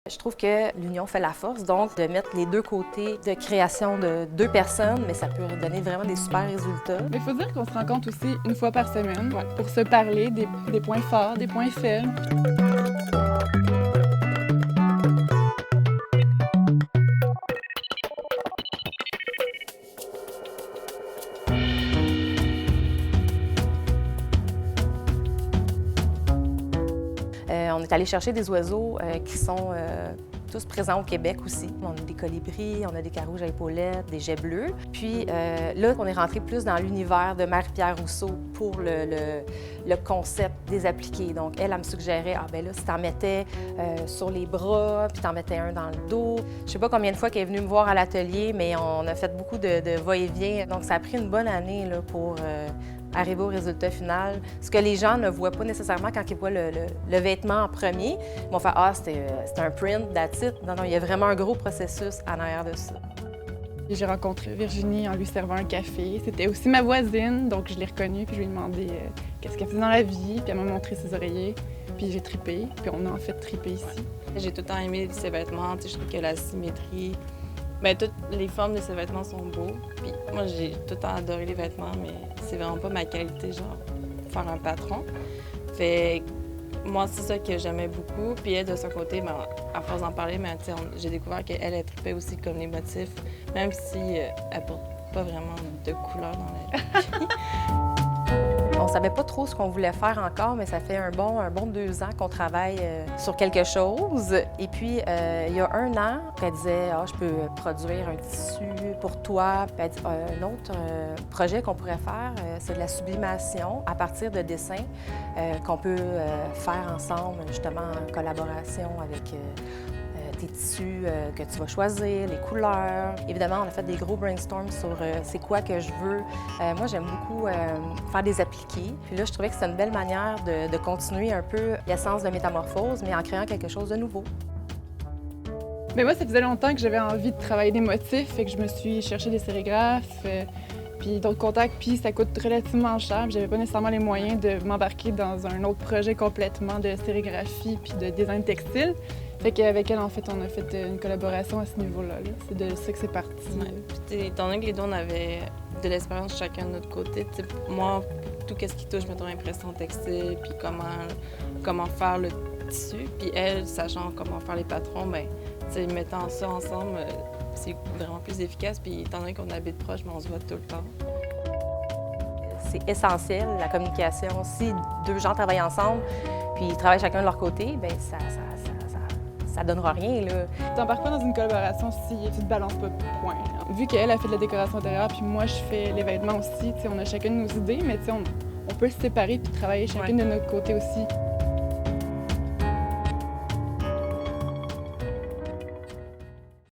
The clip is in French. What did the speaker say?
Je trouve que l'union fait la force, donc de mettre les deux côtés de création de deux personnes, mais ça peut donner vraiment des super résultats. Mais il faut dire qu'on se rencontre aussi une fois par semaine pour se parler des points forts, des points faibles. On est allé chercher des oiseaux qui sont tous présents au Québec aussi. On a des colibris, on a des carouges à épaulettes, des jets bleus. Puis là, on est rentré plus dans l'univers de Marie-Pierre Rousseau pour le concept des appliqués. Donc, elle me suggérait, ah ben là, si t'en mettais sur les bras, puis t'en mettais un dans le dos. Je sais pas combien de fois qu'elle est venue me voir à l'atelier, mais on a fait beaucoup de va-et-vient. Donc, ça a pris une bonne année là, pour arriver au résultat final. Ce que les gens ne voient pas nécessairement quand ils voient le vêtement en premier. Ils vont faire « Ah, c'était un print, that's it ». Non, non, il y a vraiment un gros processus en arrière de ça. J'ai rencontré Virginie en lui servant un café. C'était aussi ma voisine, donc je l'ai reconnue, puis je lui ai demandé qu'est-ce qu'elle faisait dans la vie, puis elle m'a montré ses oreillers, puis j'ai trippé, puis on a en fait trippé ici. J'ai tout le temps aimé ses vêtements, je trouve que la symétrie, bien, toutes les formes de ses vêtements sont beaux. Puis moi, j'ai tout le temps adoré les vêtements, mais c'est vraiment pas ma qualité, genre, faire un patron. Fait moi, c'est ça que j'aimais beaucoup. Puis elle, de son côté, ben, à force d'en parler, j'ai découvert qu'elle, elle trippait aussi comme les motifs, même si elle porte pas vraiment de couleur dans la vie. On savait pas trop ce qu'on voulait faire encore, mais ça fait un bon 2 ans qu'on travaille sur quelque chose. Et puis, il y a 1 an, elle disait « Ah, je peux produire un tissu pour toi. » Puis elle dit un autre projet qu'on pourrait faire, c'est de la sublimation à partir de dessins qu'on peut faire ensemble, justement en collaboration avec tes tissus que tu vas choisir, les couleurs. Évidemment, on a fait des gros brainstorms sur c'est quoi que je veux. Moi, j'aime beaucoup faire des appliqués. Puis là, je trouvais que c'était une belle manière de continuer un peu l'essence de métamorphose, mais en créant quelque chose de nouveau. Mais moi, ça faisait longtemps que j'avais envie de travailler des motifs, fait que je me suis cherché des sérigraphes, puis d'autres contacts, puis ça coûte relativement cher. J'avais pas nécessairement les moyens de m'embarquer dans un autre projet complètement de sérigraphie puis de design textile. Fait qu'avec elle, en fait, on a fait une collaboration à ce niveau-là. C'est de ça que c'est parti. Ouais. Puis, étant donné que les deux, on avait de l'expérience chacun de notre côté, moi, tout ce qui touche, mettons, impression textile, puis comment faire le tissu, puis elle, sachant comment faire les patrons, bien, mettant ça ensemble, c'est vraiment plus efficace. Puis étant donné qu'on habite proche, on se voit tout le temps. C'est essentiel, la communication. Si 2 gens travaillent ensemble, puis ils travaillent chacun de leur côté, bien, ça donnera rien, là. Tu n'embarques pas dans une collaboration si tu te balances pas de points. Vu qu'elle a fait de la décoration intérieure, puis moi, je fais les vêtements aussi, on a chacune nos idées, mais on peut se séparer puis travailler chacune de notre côté aussi.